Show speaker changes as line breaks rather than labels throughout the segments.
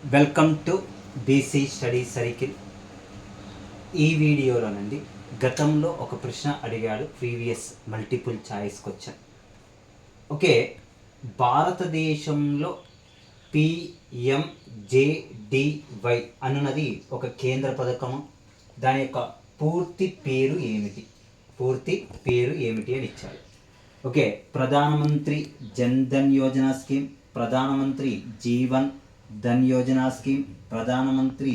Welcome to BC study circle. ఈ వీడియోలోనండి గతంలో ఒక ప్రశ్న అడిగాడు, previous multiple choice question. Okay, భారతదేశంలో పిఎంజేడివై అనున్నది ఒక కేంద్ర పథకము. దాని యొక్క పూర్తి పేరు ఏమిటి అని ఇచ్చాడు. ఓకే, ప్రధానమంత్రి జన్ ధన్ యోజన స్కీమ్, ప్రధానమంత్రి జీవన్ ధన్ యోజన స్కీమ్, ప్రధానమంత్రి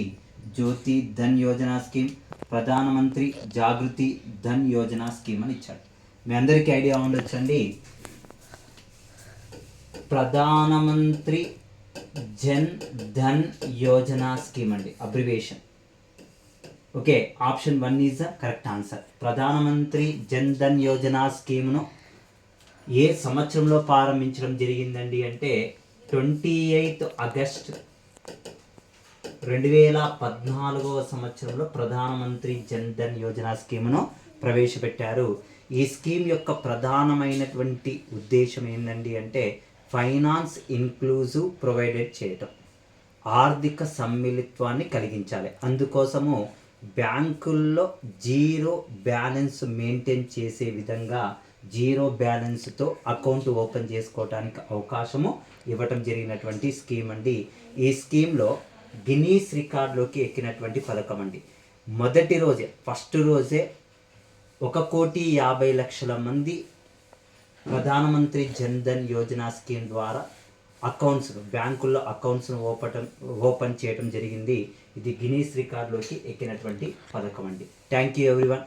జ్యోతి ధన్ యోజన స్కీమ్, ప్రధానమంత్రి జాగృతి ధన్ యోజన స్కీమ్ అని ఇచ్చాడు. మీ అందరికీ ఐడియా ఉండొచ్చండి, ప్రధానమంత్రి జన్ ధన్ యోజన స్కీమ్ అండి, abbreviation. Okay, option 1 is the correct answer. ప్రధానమంత్రి జన్ ధన్ యోజన స్కీమ్ను ఏ సంవత్సరంలో ప్రారంభించడం జరిగిందండి అంటే 28 ఆగస్ట్ 2014 సంవత్సరంలో ప్రధానమంత్రి జన్ ధన్ యోజన స్కీమ్ను ప్రవేశపెట్టారు. ఈ స్కీమ్ యొక్క ప్రధానమైనటువంటి ఉద్దేశం ఏంటండి అంటే ఫైనాన్స్ ఇన్క్లూజివ్ ప్రొవైడెడ్ చేయటం, ఆర్థిక సమ్మిళిత్వాన్ని కలిగించాలి. అందుకోసము బ్యాంకుల్లో జీరో బ్యాలెన్స్ మెయింటైన్ చేసే విధంగా జీరో బ్యాలెన్స్తో అకౌంట్ ఓపెన్ చేసుకోవడానికి అవకాశము ఇవ్వటం జరిగినటువంటి స్కీమ్ అండి. ఈ స్కీమ్లో గిన్నీస్ రికార్డులోకి ఎక్కినటువంటి పథకం అండి. ఫస్ట్ రోజే 1,50,00,000 మంది ప్రధానమంత్రి జన్ ధన్ యోజన స్కీమ్ ద్వారా బ్యాంకుల్లో అకౌంట్స్ను ఓపెన్ చేయడం జరిగింది. ఇది గిన్నీస్ రికార్డులోకి ఎక్కినటువంటి పథకం అండి. Thank you everyone.